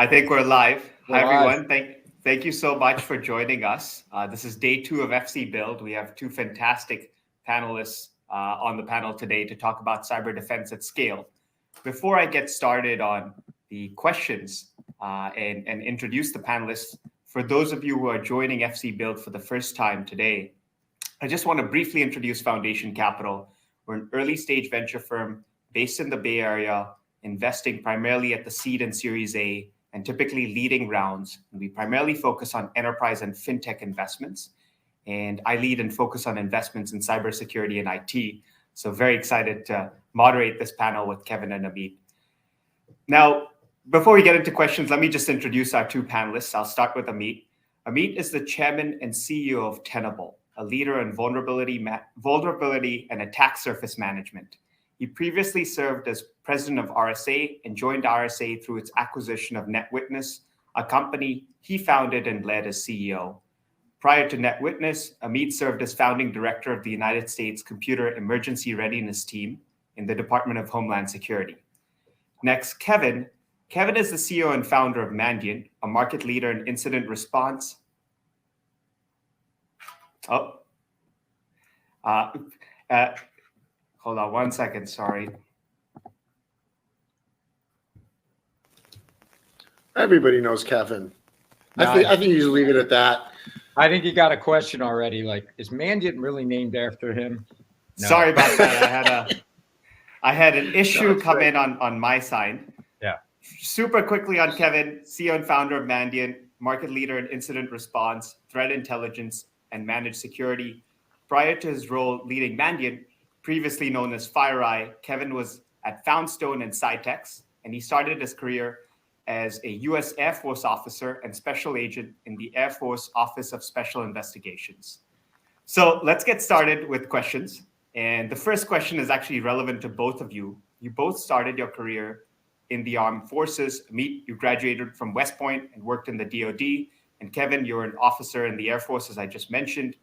I think we're live. We're Hi, live. everyone. Thank you so much for joining us. This is day 2 of FC Build. We have 2 fantastic panelists on the panel today to talk about cyber defense at scale. Before I get started on the questions and introduce the panelists, for those of you who are joining FC Build for the first time today, I just want to briefly introduce Foundation Capital. We're an early stage venture firm based in the Bay Area, investing primarily at the seed and Series A, and typically leading rounds. We primarily focus on enterprise and fintech investments. And I lead and focus on investments in cybersecurity and IT. So very excited to moderate this panel with Kevin and Amit. Now, before we get into questions, let me just introduce our 2 panelists. I'll start with Amit. Amit is the chairman and CEO of Tenable, a leader in vulnerability and attack surface management. He previously served as president of RSA and joined RSA through its acquisition of NetWitness, a company he founded and led as CEO. Prior to NetWitness, Amit served as founding director of the United States Computer Emergency Readiness Team in the Department of Homeland Security. Next, Kevin. Kevin is the CEO and founder of Mandiant, a market leader in incident response. Hold on 1 second, sorry. Everybody knows Kevin. I think you just leave it at that. I think you got a question already. Like, is Mandiant really named after him? No. Sorry about that. I had an issue come in on my side. Yeah. Super quickly on Kevin, CEO and founder of Mandiant, market leader in incident response, threat intelligence, and managed security. Prior to his role leading Mandiant, previously known as FireEye, Kevin was at Foundstone and Cytex, and he started his career as a U.S. Air Force officer and special agent in the Air Force Office of Special Investigations. So let's get started with questions. And the first question is actually relevant to both of you. You both started your career in the armed forces. Amit, you graduated from West Point and worked in the DoD. And Kevin, you're an officer in the Air Force, as I just mentioned.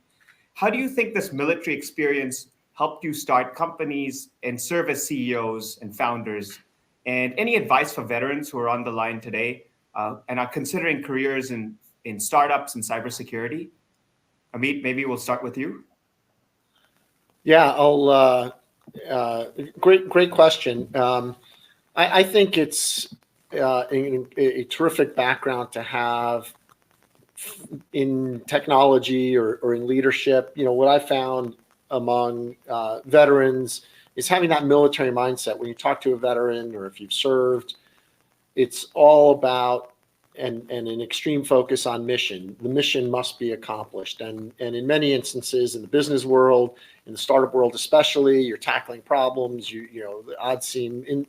How do you think this military experience helped you start companies and serve as CEOs and founders? And any advice for veterans who are on the line today and are considering careers in startups and cybersecurity? Amit, maybe we'll start with you. Yeah, great question. I think it's a terrific background to have in technology or in leadership. You know, what I found among veterans is having that military mindset. When you talk to a veteran or if you've served, it's all about and an extreme focus on mission. The mission must be accomplished. And in many instances in the business world, in the startup world especially, you're tackling problems, you know, the odds seem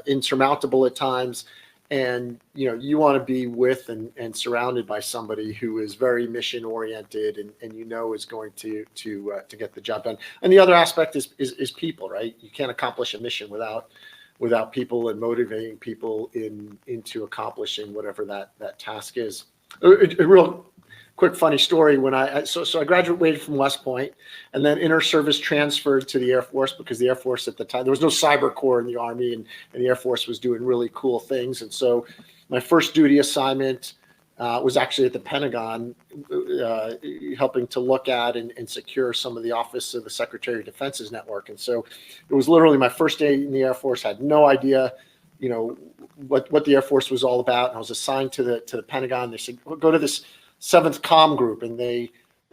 insurmountable at times. And, you know, you want to be with and surrounded by somebody who is very mission oriented and you know is going to get the job done. And the other aspect is people, right? You can't accomplish a mission without people and motivating people into accomplishing whatever that task is. A real quick funny story. When I graduated from West Point and then inter-service transferred to the Air Force because the Air Force at the time, there was no cyber corps in the Army and the Air Force was doing really cool things. And so my first duty assignment was actually at the Pentagon, helping to look at and secure some of the Office of the Secretary of Defense's network. And so it was literally my first day in the Air Force. I had no idea, you know, what the Air Force was all about. And I was assigned to the Pentagon. They said, well, go to this 7th Comm Group, and they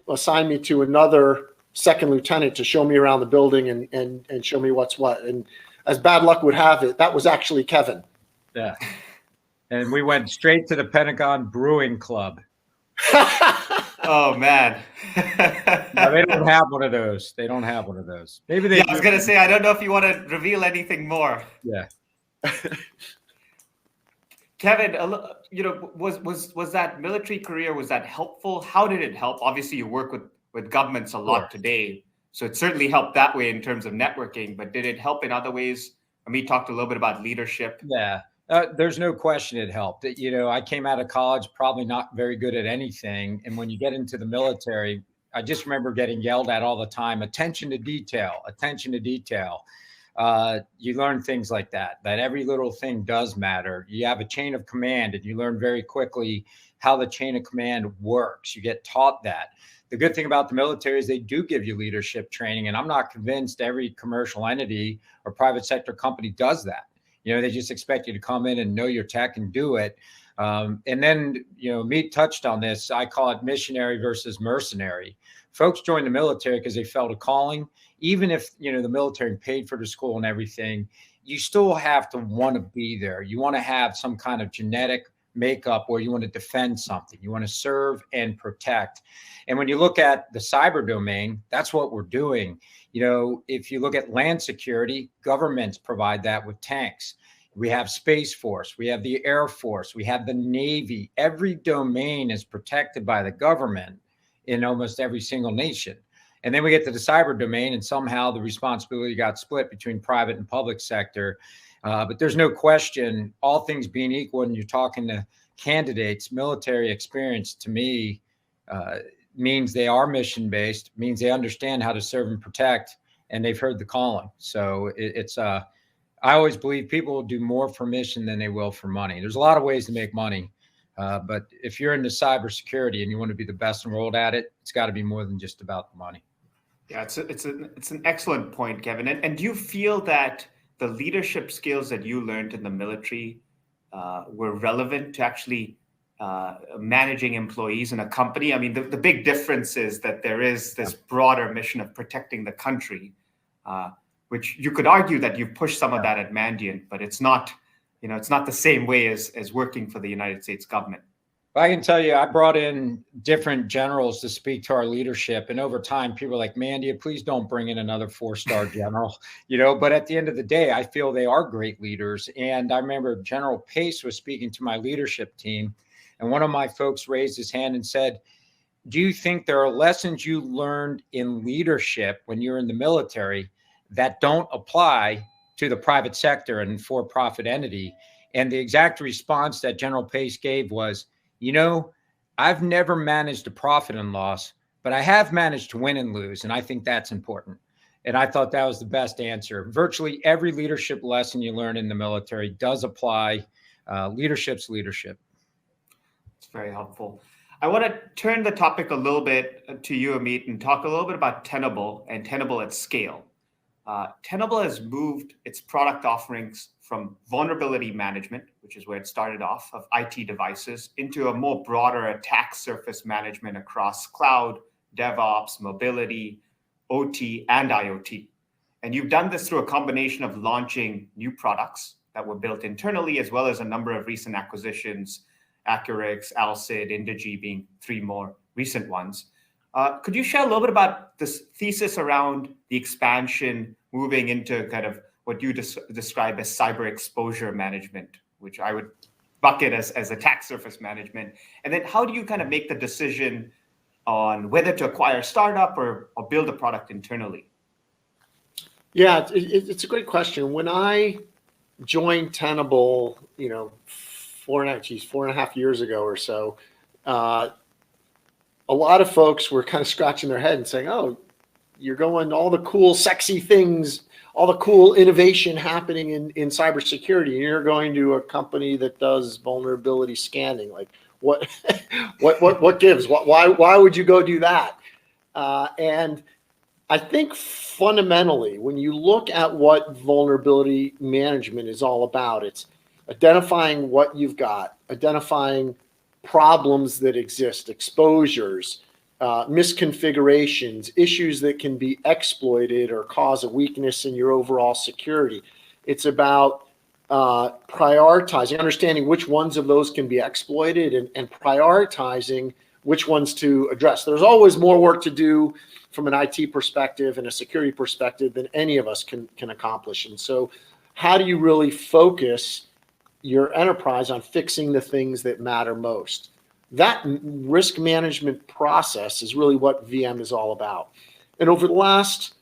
assigned me to another second lieutenant to show me around the building and show me what's what. And as bad luck would have it, that was actually Kevin. Yeah. And we went straight to the Pentagon Brewing Club. Oh, man. No, they don't have one of those. They don't have one of those. Maybe they. Yeah, I was going to say, I don't know if you want to reveal anything more. Yeah. Kevin, you know, was that military career, was that helpful? How did it help? Obviously, you work with governments a lot today, so it certainly helped that way in terms of networking, but did it help in other ways? Amit talked a little bit about leadership. Yeah, there's no question it helped. You know, I came out of college probably not very good at anything, and when you get into the military, I just remember getting yelled at all the time, attention to detail, attention to detail. you learn things like that every little thing does matter. You have a chain of command, and you learn very quickly how the chain of command works. You get taught that. The good thing about the military is they do give you leadership training, and I'm not convinced every commercial entity or private sector company does that. They just expect you to come in and know your tech and do it. And then, Meet touched on this. I call it missionary versus mercenary. Folks join the military because they felt a calling. Even if, the military paid for the school and everything, you still have to want to be there. You want to have some kind of genetic makeup where you want to defend something. You want to serve and protect. And when you look at the cyber domain, that's what we're doing. If you look at land security, governments provide that with tanks. We have Space Force, we have the Air Force, we have the Navy. Every domain is protected by the government in almost every single nation. And then we get to the cyber domain, and somehow the responsibility got split between private and public sector. But there's no question, all things being equal, when you're talking to candidates, military experience to me means they are mission-based, means they understand how to serve and protect, and they've heard the calling. So I always believe people will do more for mission than they will for money. There's a lot of ways to make money, but if you're into cybersecurity and you want to be the best in the world at it, it's got to be more than just about the money. Yeah, it's an excellent point, Kevin. And do you feel that the leadership skills that you learned in the military were relevant to actually managing employees in a company? I mean, the big difference is that there is this broader mission of protecting the country, which you could argue that you've pushed some of that at Mandiant, but it's not the same way as working for the United States government. I can tell you, I brought in different generals to speak to our leadership. And over time, people are like, Mandia, please don't bring in another 4-star general, but at the end of the day, I feel they are great leaders. And I remember General Pace was speaking to my leadership team, and one of my folks raised his hand and said, do you think there are lessons you learned in leadership when you're in the military that don't apply to the private sector and for-profit entity? And the exact response that General Pace gave was, I've never managed a profit and loss, but I have managed to win and lose. And I think that's important. And I thought that was the best answer. Virtually every leadership lesson you learn in the military does apply. Leadership's leadership. It's very helpful. I want to turn the topic a little bit to you, Amit, and talk a little bit about Tenable and Tenable at scale. Tenable has moved its product offerings from vulnerability management, which is where it started off, of IT devices, into a more broader attack surface management across cloud, DevOps, mobility, OT, and IoT. And you've done this through a combination of launching new products that were built internally, as well as a number of recent acquisitions, Accurix, Alcid, Indigi being 3 more recent ones. Could you share a little bit about this thesis around the expansion, moving into kind of what you describe as cyber exposure management, which I would bucket as attack surface management? And then how do you kind of make the decision on whether to acquire a startup or build a product internally? Yeah, it's a great question. When I joined Tenable, 4.5 years ago or so, a lot of folks were kind of scratching their head and saying, oh, you're going all the cool, sexy things, all the cool innovation happening in cybersecurity, and you're going to a company that does vulnerability scanning. Like, what gives? Why would you go do that? And I think fundamentally, when you look at what vulnerability management is all about, it's identifying what you've got, identifying problems that exist, exposures, misconfigurations, issues that can be exploited or cause a weakness in your overall security. It's about prioritizing, understanding which ones of those can be exploited, and prioritizing which ones to address. There's always more work to do from an IT perspective and a security perspective than any of us can accomplish. And so how do you really focus your enterprise on fixing the things that matter most? That risk management process is really what VM is all about. And over the last,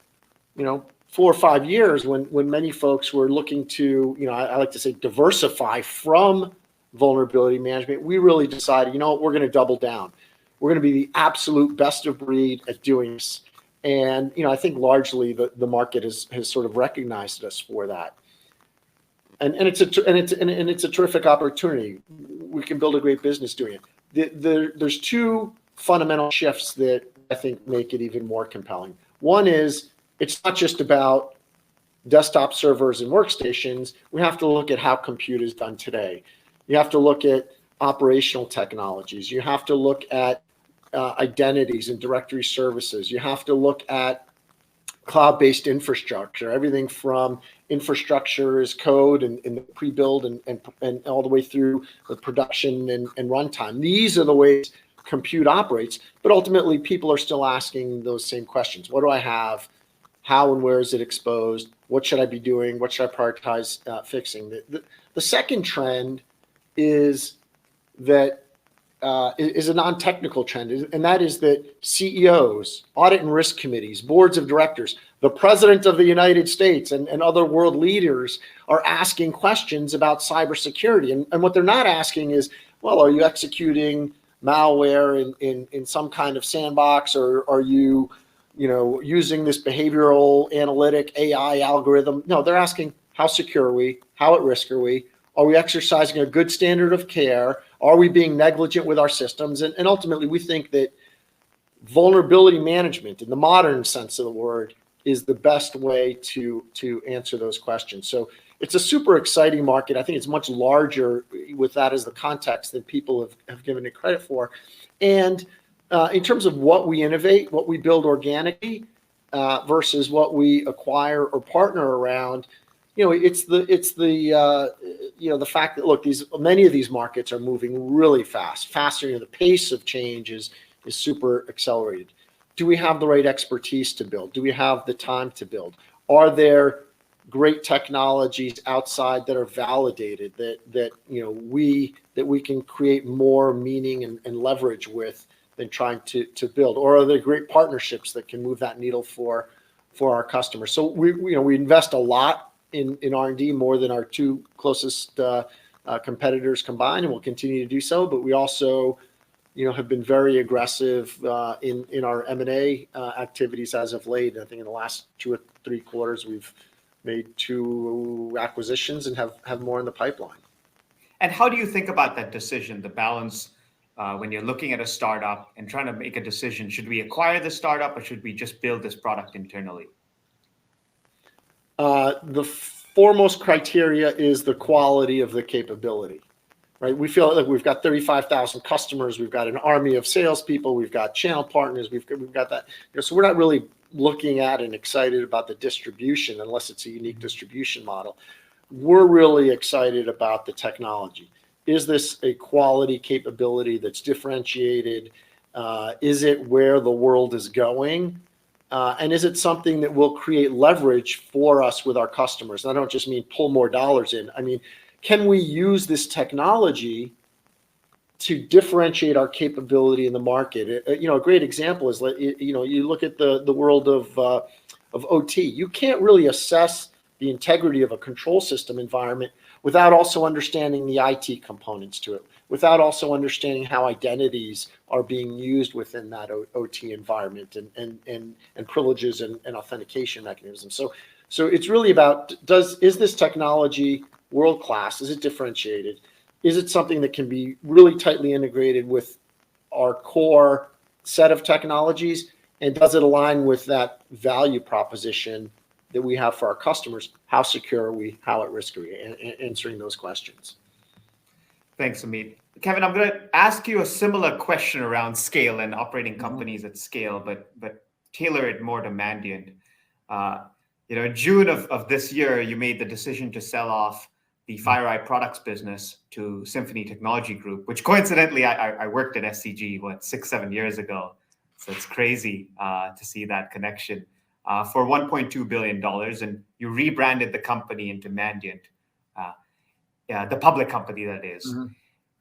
4 or 5 years, when many folks were looking to, I like to say, diversify from vulnerability management, we really decided, we're going to double down. We're going to be the absolute best of breed at doing this. And I think largely the market has sort of recognized us for that. And it's a terrific opportunity. We can build a great business doing it. There's two fundamental shifts that I think make it even more compelling. One is it's not just about desktop servers and workstations. We have to look at how compute is done today. You have to look at operational technologies. You have to look at identities and directory services. You have to look at cloud-based infrastructure, everything from infrastructure as code and the pre-build and all the way through the production and runtime. These are the ways compute operates, but ultimately people are still asking those same questions. What do I have? How and where is it exposed? What should I be doing? What should I prioritize fixing? The second trend is that is a non-technical trend, and that is that CEOs, audit and risk committees, boards of directors, the president of the United States and other world leaders are asking questions about cybersecurity. And what they're not asking is, well, are you executing malware in some kind of sandbox, or are you using this behavioral analytic AI algorithm? No, they're asking, how secure are we? How at risk are we? Are we exercising a good standard of care? Are we being negligent with our systems? And ultimately, we think that vulnerability management, in the modern sense of the word, is the best way to answer those questions. So it's a super exciting market. I think it's much larger with that as the context than people have given it credit for. And in terms of what we innovate, what we build organically versus what we acquire or partner around, it's the fact that, look, many of these markets are moving really faster. The pace of change is super accelerated. Do we have the right expertise to build? Do we have the time to build? Are there great technologies outside that are validated that we can create more meaning and leverage with than trying to build? Or are there great partnerships that can move that needle for our customers? So we invest a lot in R&D, more than our two closest competitors combined, and we'll continue to do so. But we also have been very aggressive in our M&A activities as of late. I think in the last 2 or 3 quarters, we've made 2 acquisitions and have more in the pipeline. And how do you think about that decision, the balance when you're looking at a startup and trying to make a decision? Should we acquire the startup, or should we just build this product internally? The foremost criteria is the quality of the capability, right? We feel like we've got 35,000 customers. We've got an army of salespeople. We've got channel partners. We've got that. So we're not really looking at and excited about the distribution unless it's a unique distribution model. We're really excited about the technology. Is this a quality capability that's differentiated? Is it where the world is going? And is it something that will create leverage for us with our customers? And I don't just mean pull more dollars in. I mean, can we use this technology to differentiate our capability in the market? A great example is, you look at the world of OT. You can't really assess the integrity of a control system environment without also understanding the IT components to it, without also understanding how identities are being used within that OT environment and privileges and authentication mechanisms. So it's really about, is this technology world-class? Is it differentiated? Is it something that can be really tightly integrated with our core set of technologies? And does it align with that value proposition that we have for our customers? How secure are we? How at risk are we? Answering those questions. Thanks, Amit. Kevin, I'm going to ask you a similar question around scale and operating companies at scale, but tailor it more to Mandiant. In June of this year, you made the decision to sell off the FireEye products business to Symphony Technology Group, which coincidentally I worked at SCG 6-7 years ago. So it's crazy to see that connection for $1.2 billion, and you rebranded the company into Mandiant, the public company that is. Mm-hmm.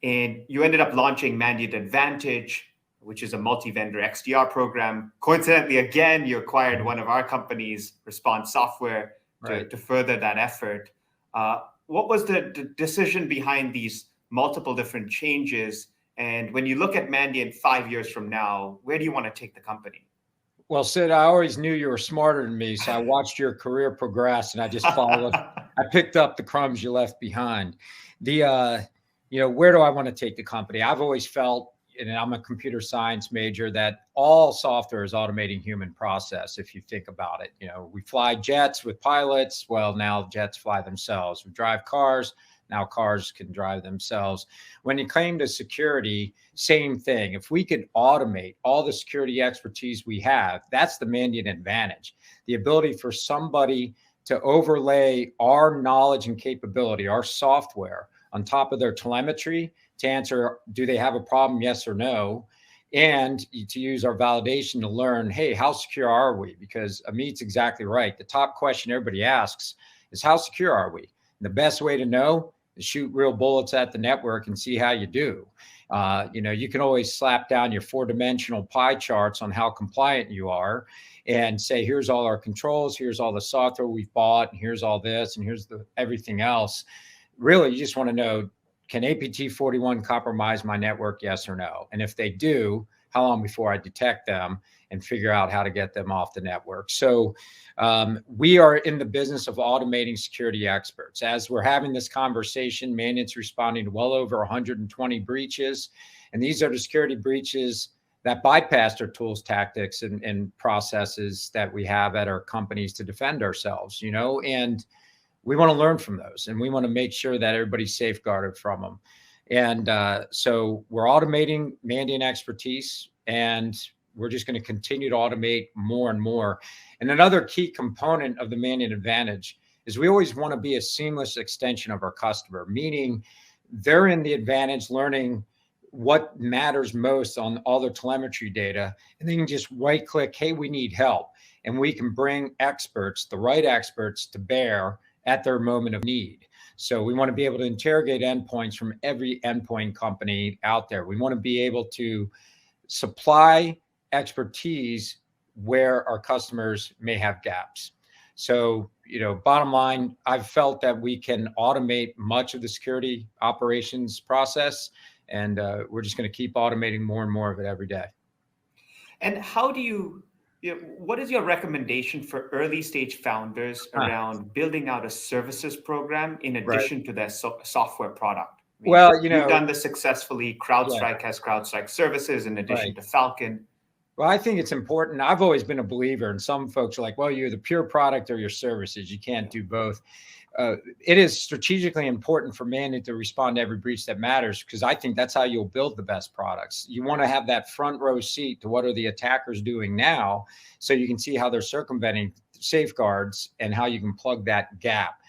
And you ended up launching Mandiant Advantage, which is a multi-vendor XDR program. Coincidentally, again, you acquired one of our companies, Response Software, to further that effort. What was the decision behind these multiple different changes? And when you look at Mandiant 5 years from now, where do you want to take the company? Well, Sid, I always knew you were smarter than me, so I watched your career progress, and I just followed. I picked up the crumbs you left behind. Where do I want to take the company? I've always felt, and I'm a computer science major, that all software is automating human process. If you think about it, we fly jets with pilots. Well, now jets fly themselves. We drive cars. Now cars can drive themselves. When it came to security, same thing. If we could automate all the security expertise we have, that's the Mandiant advantage. The ability for somebody to overlay our knowledge and capability, our software, on top of their telemetry to answer, do they have a problem, yes or no? And to use our validation to learn, hey, how secure are we? Because Amit's exactly right. The top question everybody asks is, how secure are we? And the best way to know is shoot real bullets at the network and see how you do. You can always slap down your 4-dimensional pie charts on how compliant you are and say, here's all our controls, here's all the software we've bought, and here's all this, and here's everything else. Really, you just want to know, can APT41 compromise my network, yes or no? And if they do, how long before I detect them and figure out how to get them off the network? So we are in the business of automating security experts. As we're having this conversation, Mandiant's responding to well over 120 breaches. And these are the security breaches that bypassed our tools, tactics, and processes that we have at our companies to defend ourselves, and we want to learn from those, and we want to make sure that everybody's safeguarded from them. And so we're automating Mandiant expertise, and we're just going to continue to automate more and more. And another key component of the Mandiant advantage is we always want to be a seamless extension of our customer, meaning they're in the advantage learning what matters most on all their telemetry data, and they can just right click, hey, we need help. And we can bring experts, the right experts, to bear at their moment of need. So we want to be able to interrogate endpoints from every endpoint company out there. We want to be able to supply expertise where our customers may have gaps. So, bottom line, I've felt that we can automate much of the security operations process, and we're just going to keep automating more and more of it every day. And what is your recommendation for early stage founders around building out a services program in addition to their software product? You've done this successfully. CrowdStrike has CrowdStrike services in addition to Falcon. Well, I think it's important. I've always been a believer, and some folks are like, well, you're the pure product or your services. You can't do both. It is strategically important for Mandiant to respond to every breach that matters, because I think that's how you'll build the best products. You want to have that front row seat to what are the attackers doing now, so you can see how they're circumventing safeguards and how you can plug that gap.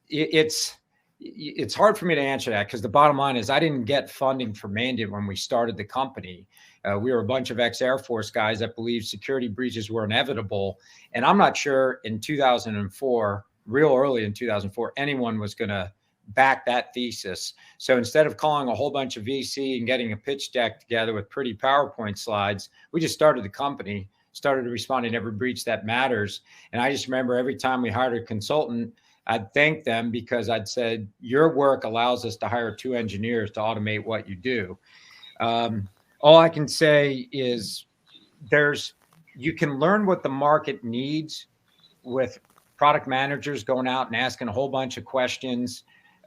It's hard for me to answer that, because the bottom line is I didn't get funding for Mandiant when we started the company. We were a bunch of ex-Air Force guys that believed security breaches were inevitable. And I'm not sure in 2004, real early in 2004, anyone was going to back that thesis. So instead of calling a whole bunch of VC and getting a pitch deck together with pretty PowerPoint slides, we just started the company, started responding to every breach that matters. And I just remember every time we hired a consultant, I'd thank them, because I'd said, your work allows us to hire 2 engineers to automate what you do. All I can say is you can learn what the market needs with product managers going out and asking a whole bunch of questions.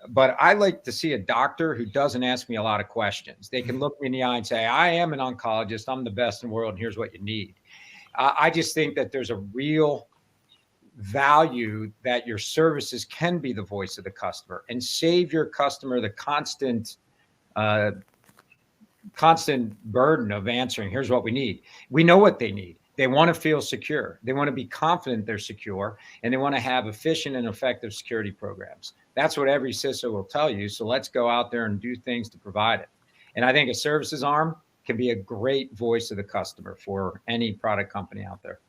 But I like to see a doctor who doesn't ask me a lot of questions. They can look me in the eye and say, I am an oncologist, I'm the best in the world, and here's what you need. I just think that there's a real value that your services can be the voice of the customer and save your customer the constant burden of answering, here's what we need. We know what they need. They want to feel secure. They want to be confident they're secure, and they want to have efficient and effective security programs. That's what every CISO will tell you. So let's go out there and do things to provide it. And I think a services arm can be a great voice of the customer for any product company out there.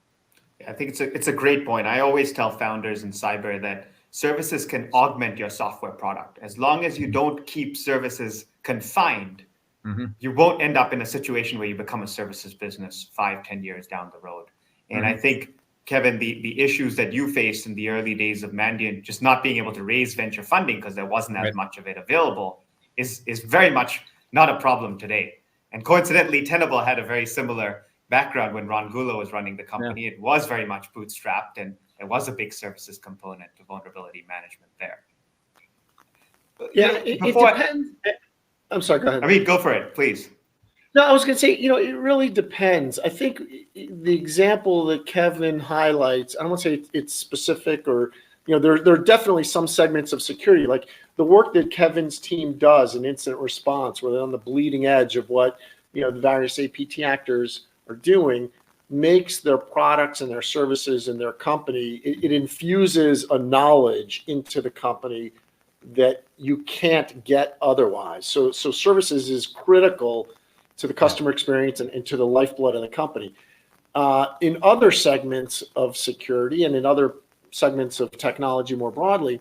I think it's a great point. I always tell founders in cyber that services can augment your software product. As long as you don't keep services confined, you won't end up in a situation where you become a services business 5-10 years down the road. And I think, Kevin, the issues that you faced in the early days of Mandiant, just not being able to raise venture funding because there wasn't as much of it available, is very much not a problem today. And coincidentally, Tenable had a very similar background when Ron Gulo was running the company. It was very much bootstrapped, and there was a big services component to vulnerability management there. Yeah, it depends. I'm sorry, go ahead. Amit, go for it, please. No, I was going to say, it really depends. I think the example that Kevin highlights, I don't want to say it's specific or, there are definitely some segments of security, like the work that Kevin's team does in incident response, where they're on the bleeding edge of what, the various APT actors are doing, makes their products and their services and their company, it infuses a knowledge into the company that you can't get otherwise. So services is critical to the customer experience and to the lifeblood of the company. In other segments of security and in other segments of technology more broadly,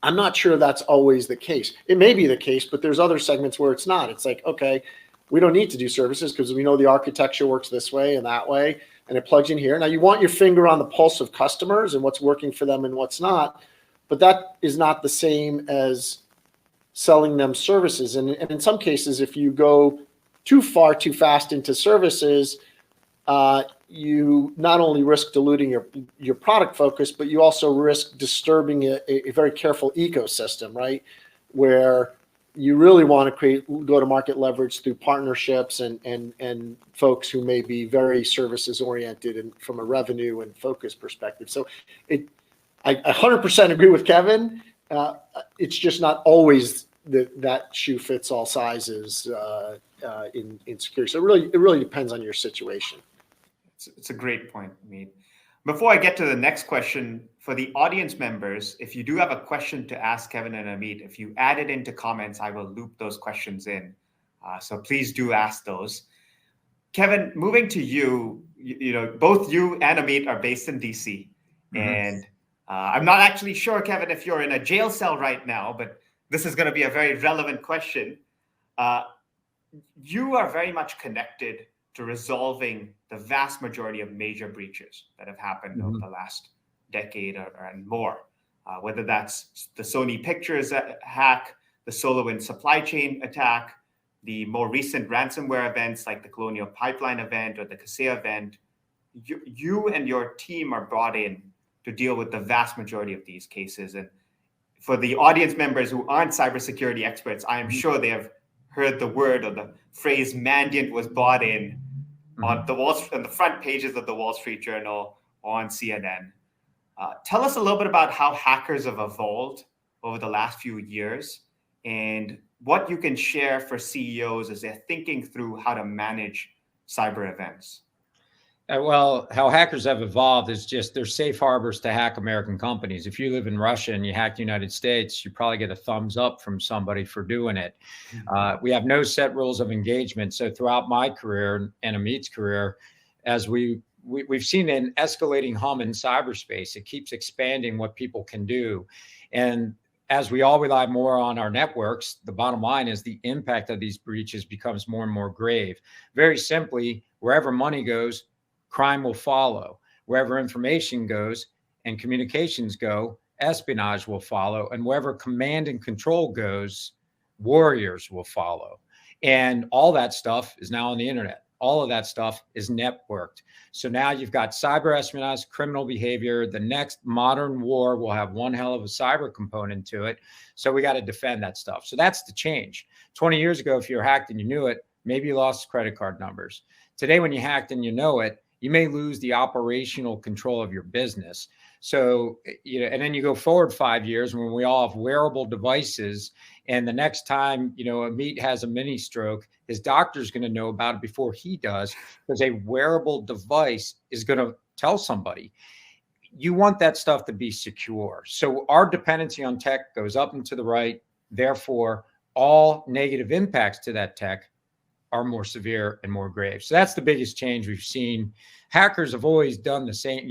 I'm not sure that's always the case. It may be the case, but there's other segments where it's not. It's like, okay, we don't need to do services because we know the architecture works this way and that way, and it plugs in here. Now, you want your finger on the pulse of customers and what's working for them and what's not, but that is not the same as selling them services. And in some cases, if you go too far, too fast into services, you not only risk diluting your product focus, but you also risk disturbing a very careful ecosystem, right? Where you really want to create go-to-market leverage through partnerships and folks who may be very services oriented and from a revenue and focus perspective. So I 100% agree with Kevin. It's just not always that shoe fits all sizes in security. So it really depends on your situation. It's a great point, Amit. Before I get to the next question, for the audience members, if you do have a question to ask Kevin and Amit, if you add it into comments, I will loop those questions in. So please do ask those. Kevin, moving to you, both you and Amit are based in DC. Mm-hmm. And I'm not actually sure, Kevin, if you're in a jail cell right now, but this is going to be a very relevant question. You are very much connected to resolving the vast majority of major breaches that have happened over the last decade and more, whether that's the Sony Pictures hack, the SolarWinds supply chain attack, the more recent ransomware events like the Colonial Pipeline event or the Kaseya event. You and your team are brought in to deal with the vast majority of these cases. And for the audience members who aren't cybersecurity experts, I am sure they have heard the word or the phrase Mandiant was bought in on the front pages of the Wall Street Journal or on CNN. Tell us a little bit about how hackers have evolved over the last few years and what you can share for CEOs as they're thinking through how to manage cyber events. Well, how hackers have evolved is just there's safe harbors to hack American companies. If you live in Russia and you hack the United States, you probably get a thumbs up from somebody for doing it. We have no set rules of engagement. So throughout my career and Amit's career, as we've seen an escalating hum in cyberspace, it keeps expanding what people can do. And as we all rely more on our networks, the bottom line is the impact of these breaches becomes more and more grave. Very simply, wherever money goes, crime will follow. Wherever information goes and communications go, espionage will follow. And wherever command and control goes, warriors will follow. And all that stuff is now on the internet. All of that stuff is networked. So now you've got cyber espionage, criminal behavior. The next modern war will have one hell of a cyber component to it. So we got to defend that stuff. So that's the change. 20 years ago, if you were hacked and you knew it, maybe you lost credit card numbers. Today, when you hacked and you know it, you may lose the operational control of your business. So, and then you go forward 5 years when we all have wearable devices. And the next time, Amit has a mini stroke, his doctor's going to know about it before he does, because a wearable device is going to tell somebody. You want that stuff to be secure. So our dependency on tech goes up and to the right. Therefore, all negative impacts to that tech are more severe and more grave. So that's the biggest change we've seen. Hackers have always done the same.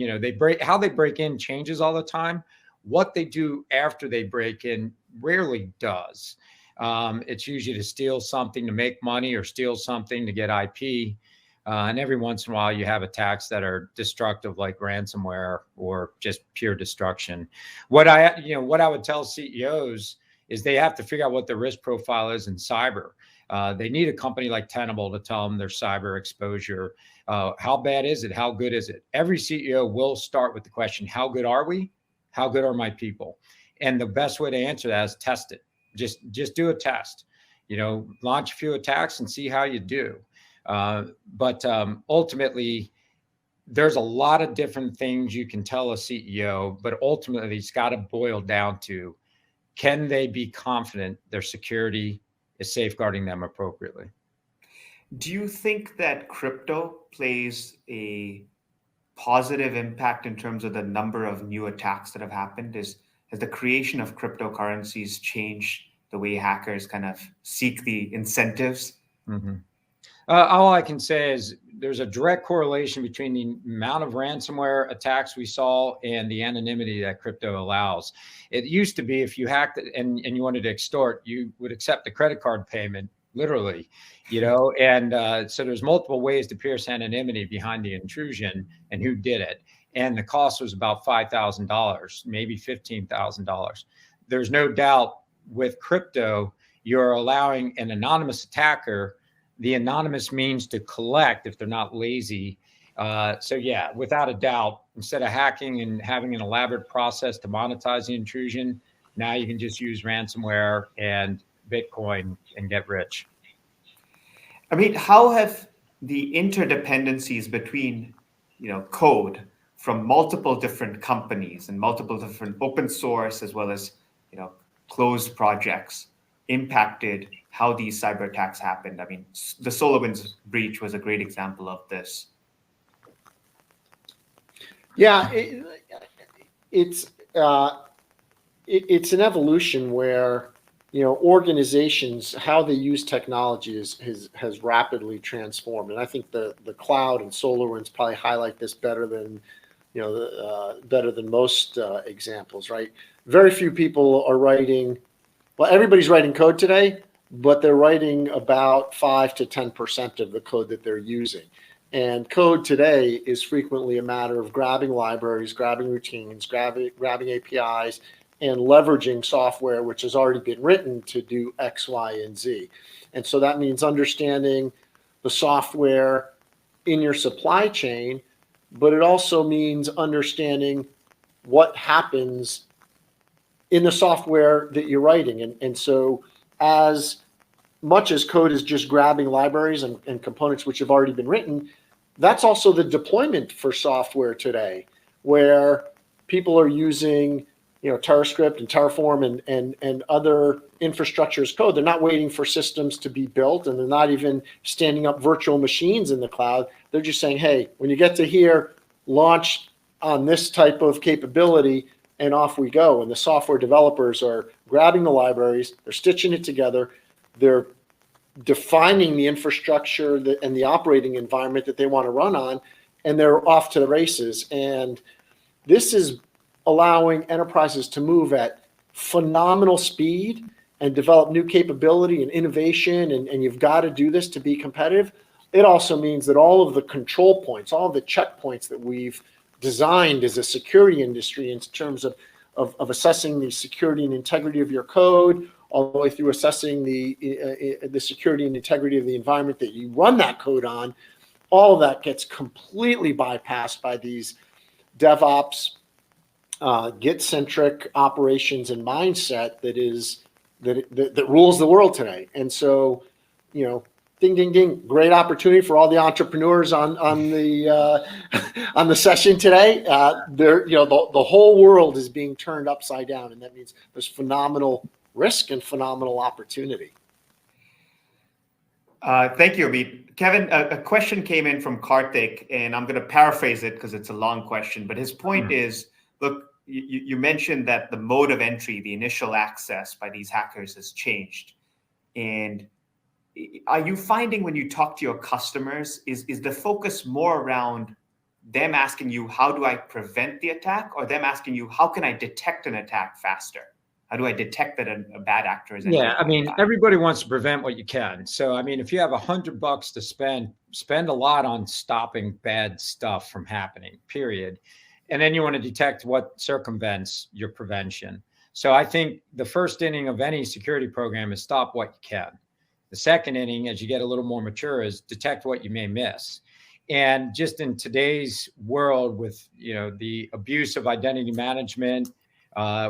How they break in changes all the time. What they do after they break in rarely does. It's usually to steal something to make money or steal something to get IP. And every once in a while you have attacks that are destructive, like ransomware or just pure destruction. What I would tell CEOs is they have to figure out what their risk profile is in cyber. They need a company like Tenable to tell them their cyber exposure. How bad is it? How good is it? Every CEO will start with the question, how good are we? How good are my people? And the best way to answer that is test it. Just do a test. Launch a few attacks and see how you do. But ultimately, there's a lot of different things you can tell a CEO, but ultimately it's got to boil down to, can they be confident their security is safeguarding them appropriately? Do you think that crypto plays a positive impact in terms of the number of new attacks that have happened? Has the creation of cryptocurrencies changed the way hackers kind of seek the incentives? Mm-hmm. All I can say is there's a direct correlation between the amount of ransomware attacks we saw and the anonymity that crypto allows. It used to be if you hacked it and you wanted to extort, you would accept a credit card payment, literally, and so there's multiple ways to pierce anonymity behind the intrusion and who did it. And the cost was about $5,000, maybe $15,000. There's no doubt with crypto, you're allowing an anonymous attacker the anonymous means to collect if they're not lazy. So yeah, without a doubt, instead of hacking and having an elaborate process to monetize the intrusion, now you can just use ransomware and Bitcoin and get rich. I mean, how have the interdependencies between, code from multiple different companies and multiple different open source as well as, closed projects impacted how these cyber attacks happened? I mean, the SolarWinds breach was a great example of this. Yeah, it's an evolution where organizations, how they use technology has rapidly transformed, and I think the cloud and SolarWinds probably highlight this better than most examples. Right? Very few people are writing. Well, everybody's writing code today, but they're writing about 5 to 10% of the code that they're using. And code today is frequently a matter of grabbing libraries, grabbing routines, grabbing APIs, and leveraging software which has already been written to do X, Y, and Z. And so that means understanding the software in your supply chain, but it also means understanding what happens in the software that you're writing. And so as much as code is just grabbing libraries and components which have already been written, that's also the deployment for software today, where people are using TerraScript and Terraform and other infrastructure as code. They're not waiting for systems to be built, and they're not even standing up virtual machines in the cloud. They're just saying, hey, when you get to here, launch on this type of capability, and off we go. And the software developers are grabbing the libraries, they're stitching it together, they're defining the infrastructure and the operating environment that they want to run on, and they're off to the races. And this is allowing enterprises to move at phenomenal speed and develop new capability and innovation, and you've got to do this to be competitive. It also means that all of the control points, all of the checkpoints that we've designed as a security industry in terms of assessing the security and integrity of your code, all the way through assessing the security and integrity of the environment that you run that code on, all of that gets completely bypassed by these DevOps, Git-centric operations and mindset that rules the world today. And so, ding, ding, ding, great opportunity for all the entrepreneurs on the session today. The whole world is being turned upside down, and that means there's phenomenal risk and phenomenal opportunity. Thank you, Amit. Kevin, a question came in from Karthik, and I'm going to paraphrase it because it's a long question. But his point is, look, you mentioned that the mode of entry, the initial access by these hackers has changed. And are you finding when you talk to your customers, is the focus more around them asking you, how do I prevent the attack? Or them asking you, how can I detect an attack faster? How do I detect that a bad actor is? Yeah, I mean, everybody wants to prevent what you can. So, I mean, if you have $100 to spend a lot on stopping bad stuff from happening, period. And then you want to detect what circumvents your prevention. So I think the first inning of any security program is stop what you can. The The second inning, as you get a little more mature, is detect what you may miss. And just in today's world, with the abuse of identity management,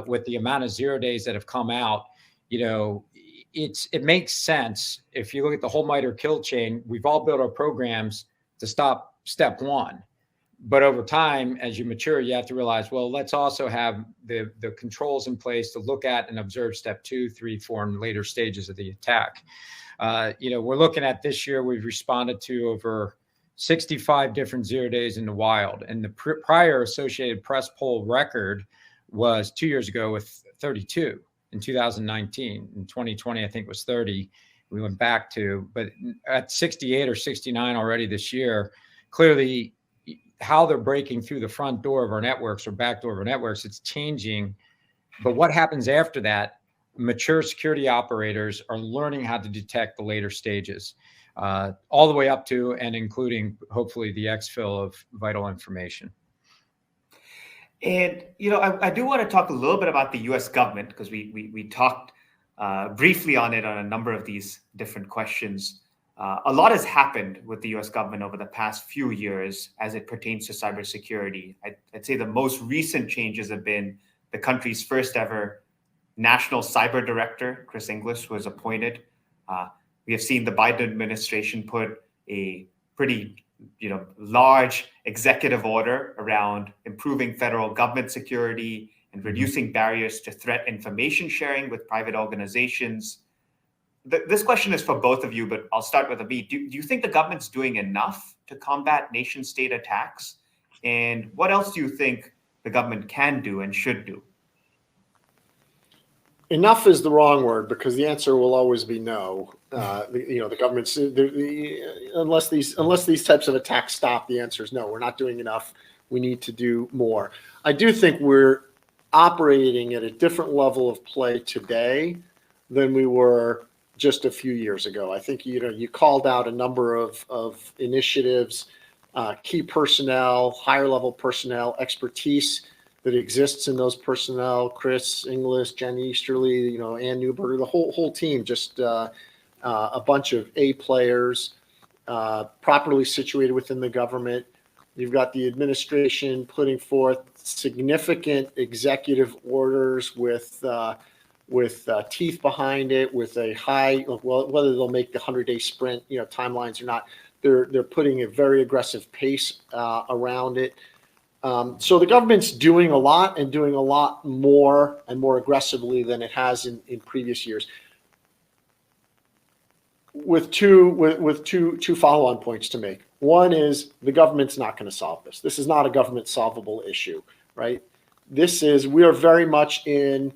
with the amount of 0 days that have come out, it makes sense. If you look at the whole MITRE kill chain, we've all built our programs to stop step one. But over time, as you mature, you have to realize, well, let's also have the controls in place to look at and observe step 2, 3, 4, and later stages of the attack. We're looking at this year, we've responded to over 65 different 0 days in the wild. And the prior Associated Press poll record was 2 years ago with 32 in 2019. In 2020, I think it was 30. We went back to, but at 68 or 69 already this year, clearly how they're breaking through the front door of our networks or back door of our networks, it's changing. But what happens after that? Mature security operators are learning how to detect the later stages, all the way up to and including, hopefully, the exfil of vital information. And, I do want to talk a little bit about the U.S. government, because we talked briefly on it on a number of these different questions. A lot has happened with the U.S. government over the past few years as it pertains to cybersecurity. I'd say the most recent changes have been the country's first ever National Cyber Director, Chris Inglis, was appointed. We have seen the Biden administration put a pretty large executive order around improving federal government security and reducing barriers to threat information sharing with private organizations. This question is for both of you, but I'll start with Abhi. Do you think the government's doing enough to combat nation-state attacks? And what else do you think the government can do and should do? Enough is the wrong word, because the answer will always be no. The government's unless these types of attacks stop, the answer is no. We're not doing enough. We need to do more. I do think we're operating at a different level of play today than we were just a few years ago. I think you called out a number of initiatives, key personnel, higher level personnel, expertise that exists in those personnel, Chris Inglis, Jen Easterly, Ann Newberger, the whole team, just a bunch of A players, properly situated within the government. You've got the administration putting forth significant executive orders with teeth behind it, with a high, whether they'll make the 100-day sprint, timelines or not, they're putting a very aggressive pace around it. So the government's doing a lot, and doing a lot more and more aggressively than it has in previous years. With two follow-on points to make. One is the government's not going to solve this. This is not a government solvable issue, right? We are very much in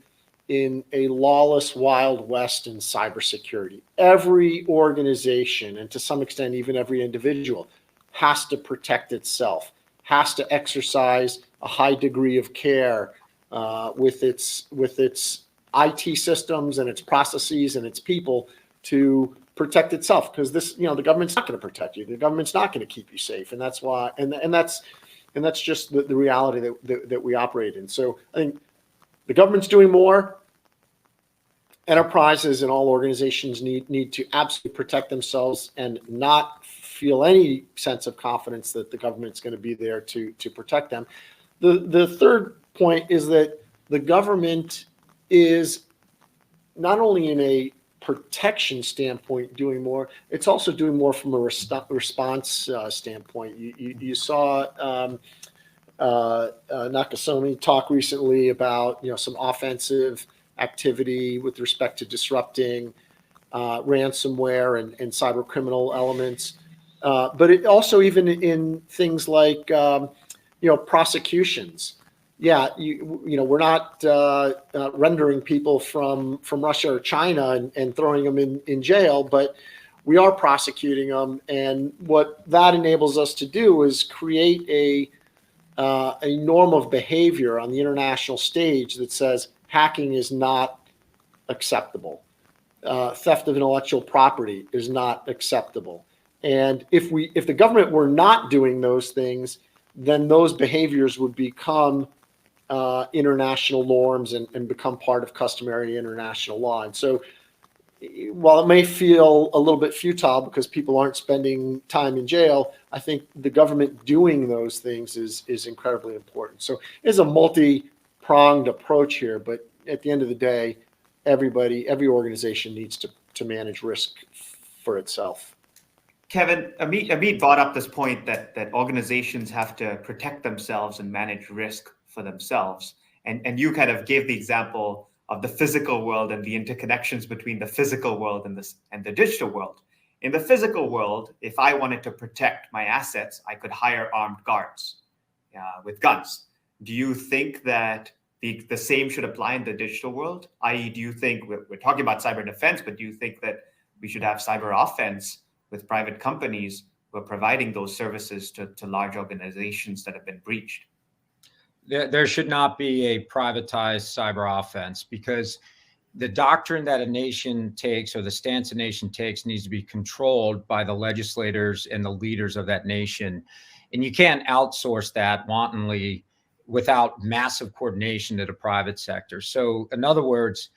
a lawless Wild West in cybersecurity. Every organization, and to some extent even every individual, has to protect itself, has to exercise a high degree of care with its IT systems and its processes and its people to protect itself, because the government's not going to protect you. The government's not going to keep you safe, and that's why. And that's just the reality that we operate in. So I think the government's doing more. Enterprises and all organizations need to absolutely protect themselves and not feel any sense of confidence that the government's going to be there to protect them. The third point is that the government is not only in a protection standpoint doing more, it's also doing more from a response standpoint. You saw Nakasone talk recently about some offensive activity with respect to disrupting ransomware and cyber criminal elements, but it also even in things like prosecutions. We're not rendering people from Russia or China and throwing them in jail, but we are prosecuting them. And what that enables us to do is create a norm of behavior on the international stage that says hacking is not acceptable. Theft of intellectual property is not acceptable. And if the government were not doing those things, then those behaviors would become international norms and become part of customary international law. And so while it may feel a little bit futile because people aren't spending time in jail, I think the government doing those things is incredibly important. So it's a multi-pronged approach here, but at the end of the day, every organization needs to manage risk for itself. Kevin, Amit brought up this point that organizations have to protect themselves and manage risk for themselves. And you kind of gave the example of the physical world and the interconnections between the physical world and the digital world. In the physical world, if I wanted to protect my assets, I could hire armed guards with guns. Do you think that the same should apply in the digital world? I.e., do you think, we're talking about cyber defense, but do you think that we should have cyber offense with private companies who are providing those services to large organizations that have been breached? There should not be a privatized cyber offense, because the doctrine that a nation takes, or the stance a nation takes, needs to be controlled by the legislators and the leaders of that nation. And you can't outsource that wantonly without massive coordination to the private sector. So in other words,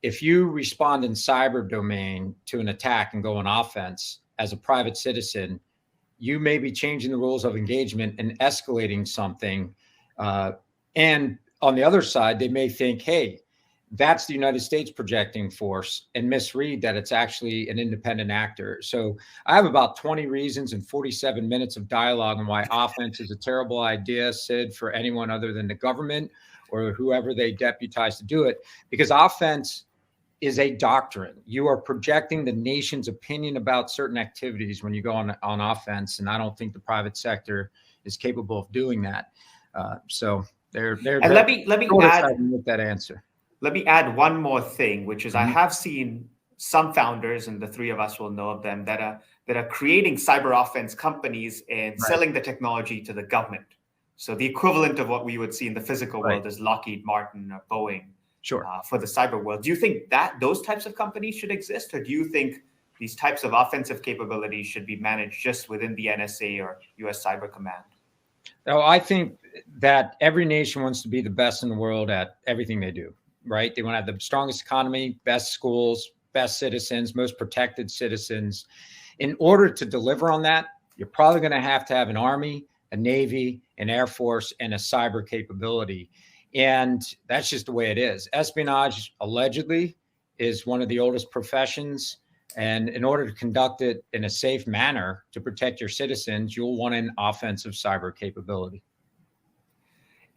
if you respond in cyber domain to an attack and go on offense as a private citizen, you may be changing the rules of engagement and escalating something. And on the other side, they may think, hey, that's the United States projecting force, and misread that it's actually an independent actor. So I have about 20 reasons and 47 minutes of dialogue on why offense is a terrible idea, Sid, for anyone other than the government or whoever they deputize to do it, because offense is a doctrine. You are projecting the nation's opinion about certain activities when you go on offense, and I don't think the private sector is capable of doing that. So they're and let me add with that answer. Let me add one more thing, which is I have seen some founders, and the three of us will know of them, that are creating cyber offense companies and selling the technology to the government. So the equivalent of what we would see in the physical world is Lockheed Martin or Boeing. Sure. For the cyber world. Do you think that those types of companies should exist, or do you think these types of offensive capabilities should be managed just within the NSA or US Cyber Command? No, I think that every nation wants to be the best in the world at everything they do, right? They want to have the strongest economy, best schools, best citizens, most protected citizens. In order to deliver on that, you're probably going to have an army, a navy, an air force, and a cyber capability. And that's just the way it is. Espionage, allegedly, is one of the oldest professions. And in order to conduct it in a safe manner to protect your citizens, you'll want an offensive cyber capability.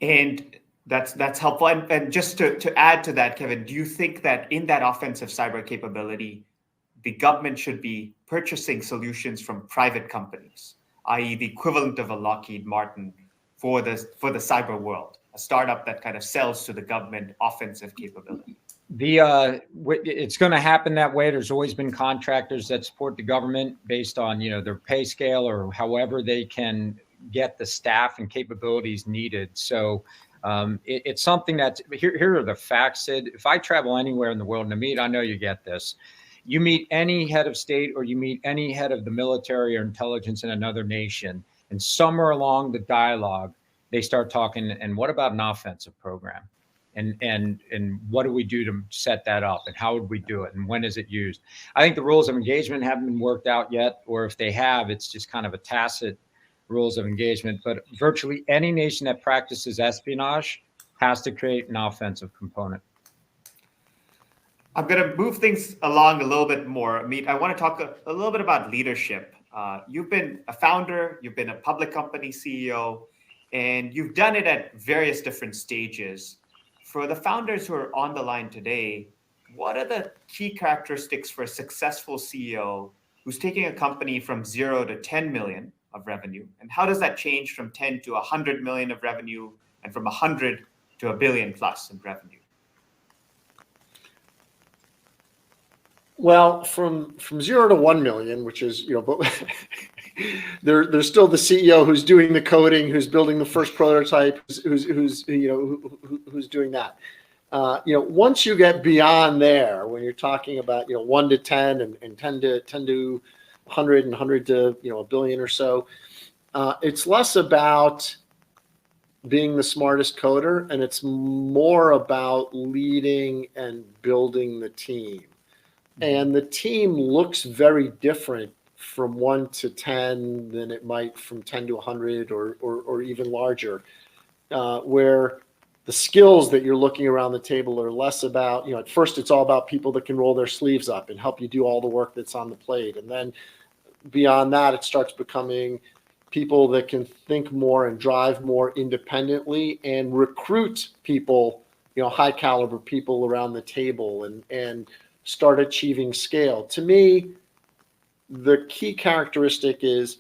And that's helpful. And just to add to that, Kevin, do you think that in that offensive cyber capability, the government should be purchasing solutions from private companies, i.e. the equivalent of a Lockheed Martin for the cyber world, a startup that kind of sells to the government offensive capability? It's going to happen that way. There's always been contractors that support the government based on, their pay scale or however they can get the staff and capabilities needed. So it's something that here are the facts, Sid. If I travel anywhere in the world, and I know you get this, you meet any head of state or you meet any head of the military or intelligence in another nation, and somewhere along the dialogue, they start talking, and what about an offensive program? And what do we do to set that up? And how would we do it? And when is it used? I think the rules of engagement haven't been worked out yet, or if they have, it's just kind of a tacit rules of engagement. But virtually any nation that practices espionage has to create an offensive component. I'm going to move things along a little bit more. Amit, I want to talk a little bit about leadership. You've been a founder, you've been a public company CEO, and you've done it at various different stages. For the founders who are on the line today, what are the key characteristics for a successful CEO who's taking a company from 0 to 10 million of revenue? And how does that change from 10 to 100 million of revenue, and from 100 to $1 billion plus in revenue? Well, from 0 to 1 million, which is, but there's still the CEO who's doing the coding, who's building the first prototype, who's doing that. Once you get beyond there, when you're talking about 1 to 10 and 10 to 100 and 100 to $1 billion or so, it's less about being the smartest coder, and it's more about leading and building the team. And the team looks very different from 1 to 10 than it might from 10 to 100 or even larger, where the skills that you're looking around the table are less about, at first it's all about people that can roll their sleeves up and help you do all the work that's on the plate. And then beyond that, it starts becoming people that can think more and drive more independently and recruit people, high caliber people around the table and start achieving scale. To me, the key characteristic is,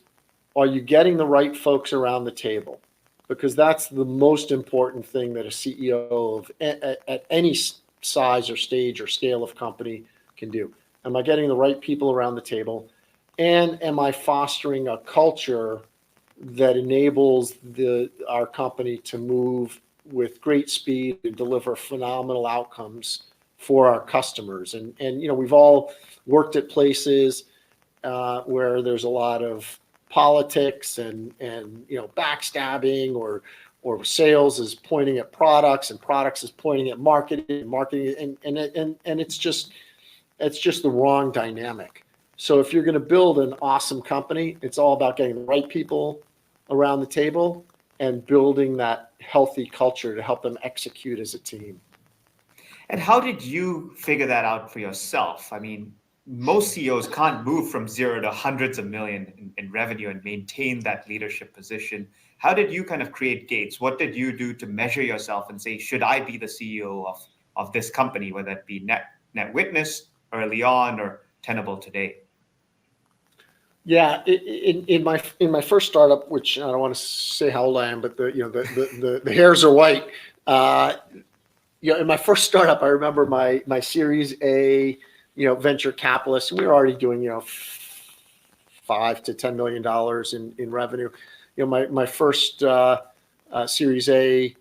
are you getting the right folks around the table? Because that's the most important thing that a CEO at any size or stage or scale of company can do. Am I getting the right people around the table? And am I fostering a culture that enables our company to move with great speed and deliver phenomenal outcomes for our customers? And we've all worked at places where there's a lot of politics and backstabbing, or sales is pointing at products and products is pointing at marketing and it's just the wrong dynamic. So if you're going to build an awesome company, it's all about getting the right people around the table and building that healthy culture to help them execute as a team. And how did you figure that out for yourself? I mean, most CEOs can't move from 0 to hundreds of million in revenue and maintain that leadership position. How did you kind of create gates? What did you do to measure yourself and say, should I be the CEO of this company, whether it be Net Witness early on or Tenable today? Yeah, in my first startup, which I don't want to say how old I am, but the hairs are white. In my first startup, I remember my Series A, venture capitalists, and we were already doing, $5 to $10 million in revenue. My first Series A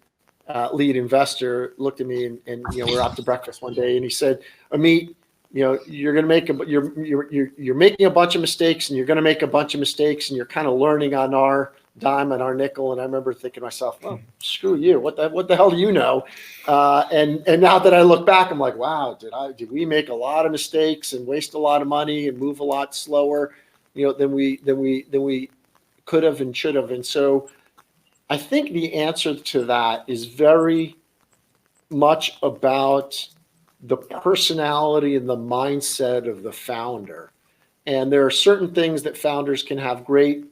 lead investor looked at me and we're out to breakfast one day, and he said, Amit, you're going to you're making a bunch of mistakes, and you're going to make a bunch of mistakes, and you're kind of learning on our dime and our nickel. And I remember thinking to myself, well, screw you. What the hell do you know? And now that I look back, I'm like, wow, did we make a lot of mistakes and waste a lot of money and move a lot slower, than we could have and should have. And so I think the answer to that is very much about the personality and the mindset of the founder. And there are certain things that founders can have great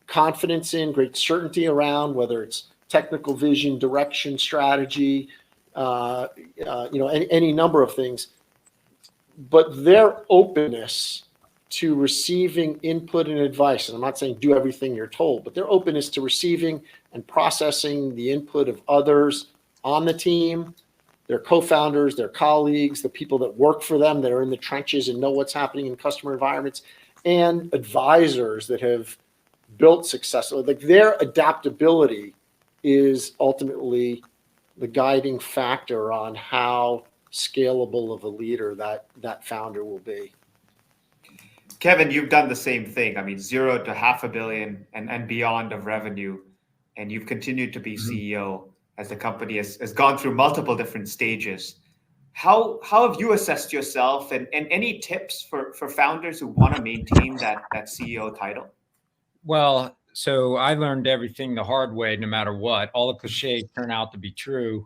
confidence in, great certainty around, whether it's technical vision, direction, strategy, any number of things. But their openness to receiving input and advice, and I'm not saying do everything you're told, but their openness to receiving and processing the input of others on the team, their co-founders, their colleagues, the people that work for them, that are in the trenches and know what's happening in customer environments, and advisors that have built success. Like, their adaptability is ultimately the guiding factor on how scalable of a leader that founder will be. Kevin, you've done the same thing. I mean, 0 to $500 million and beyond of revenue, and you've continued to be CEO as the company has gone through multiple different stages. How have you assessed yourself, and any tips for founders who want to maintain that CEO title? Well, so I learned everything the hard way, no matter what. All the cliches turn out to be true.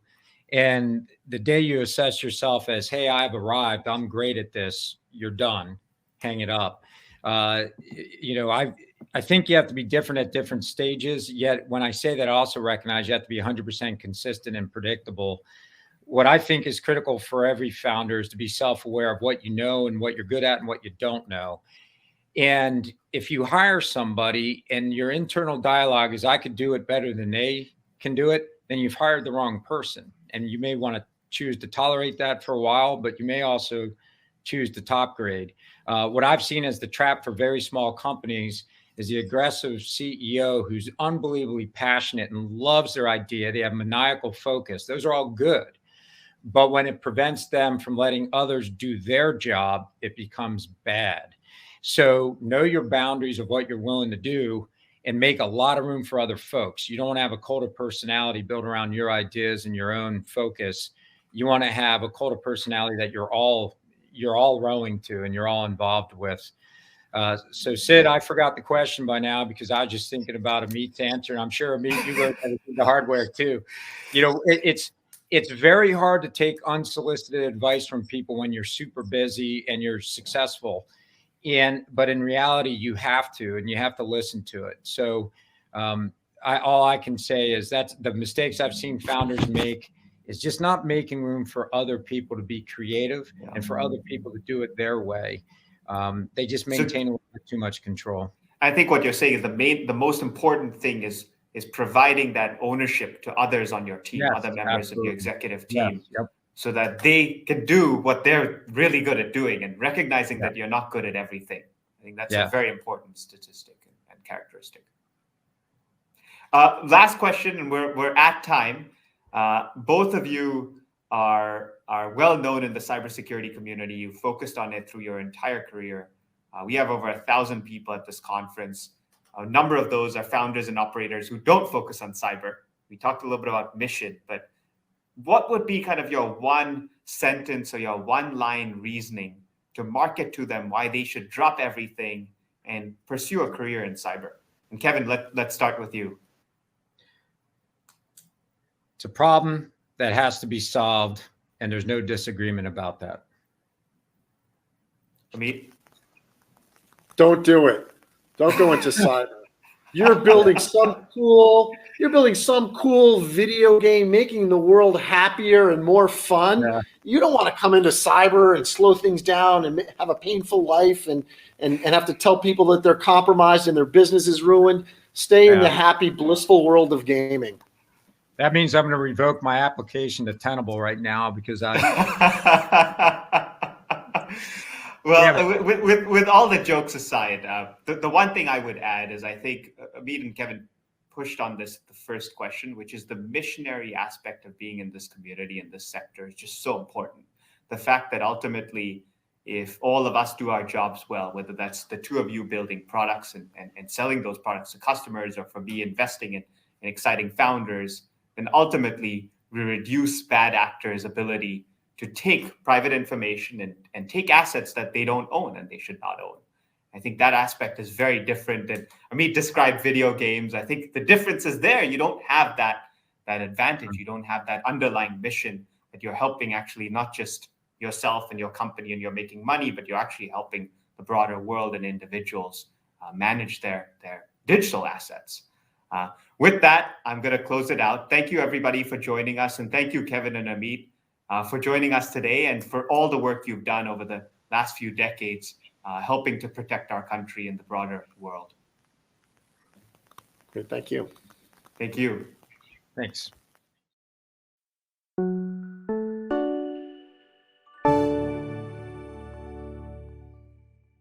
And the day you assess yourself as, hey, I've arrived, I'm great at this, you're done, hang it up. I think you have to be different at different stages. Yet when I say that, I also recognize you have to be 100% consistent and predictable. What I think is critical for every founder is to be self-aware of what you know and what you're good at and what you don't know. And if you hire somebody and your internal dialogue is, I could do it better than they can do it, then you've hired the wrong person. And you may want to choose to tolerate that for a while, but you may also choose to top grade. What I've seen as the trap for very small companies is the aggressive CEO who's unbelievably passionate and loves their idea. They have maniacal focus. Those are all good. But when it prevents them from letting others do their job, it becomes bad. So know your boundaries of what you're willing to do and make a lot of room for other folks. You don't want to have a cult of personality built around your ideas and your own focus. You want to have a cult of personality that you're all, you're all rowing to and you're all involved with. So Sid, I forgot the question by now because I was just thinking about Amit's answer. And I'm sure Amit, you wrote the hardware too. It's very hard to take unsolicited advice from people when you're super busy and you're successful. But in reality, you have to, and you have to listen to it. So all I can say is that's the mistakes I've seen founders make is just not making room for other people to be creative and for other people to do it their way. They just maintain a little bit too much control. I think what you're saying is the most important thing is providing that ownership to others on your team, other members of your executive team, so that they can do what they're really good at doing and recognizing that you're not good at everything. I think that's a very important statistic and characteristic. Last question, and we're at time. Both of you are well known in the cybersecurity community. You've focused on it through your entire career. We have over 1,000 people at this conference. A number of those are founders and operators who don't focus on cyber. We talked a little bit about mission, but what would be kind of your one sentence or your one line reasoning to market to them why they should drop everything and pursue a career in cyber? And Kevin, let's start with you. It's a problem that has to be solved, and there's no disagreement about that. Amit? Don't do it. Don't go into cyber. You're building some cool video game, making the world happier and more fun. Yeah. You don't want to come into cyber and slow things down and have a painful life and have to tell people that they're compromised and their business is ruined. Stay in the happy, blissful world of gaming. That means I'm going to revoke my application to Tenable right now because I. Well, with all the jokes aside, the one thing I would add is I think Amit and Kevin pushed on the first question, which is the missionary aspect of being in this community, in this sector is just so important. The fact that ultimately, if all of us do our jobs well, whether that's the two of you building products and selling those products to customers, or for me investing in exciting founders, then ultimately we reduce bad actors' ability to take private information and take assets that they don't own and they should not own. I think that aspect is very different. And Amit described video games. I think the difference is there. You don't have that advantage. You don't have that underlying mission that you're helping actually not just yourself and your company and you're making money, but you're actually helping the broader world and individuals manage their digital assets. With that, I'm going to close it out. Thank you, everybody, for joining us. And thank you, Kevin and Amit, for joining us today and for all the work you've done over the last few decades, helping to protect our country and the broader world. Good. Thank you. Thank you. Thanks.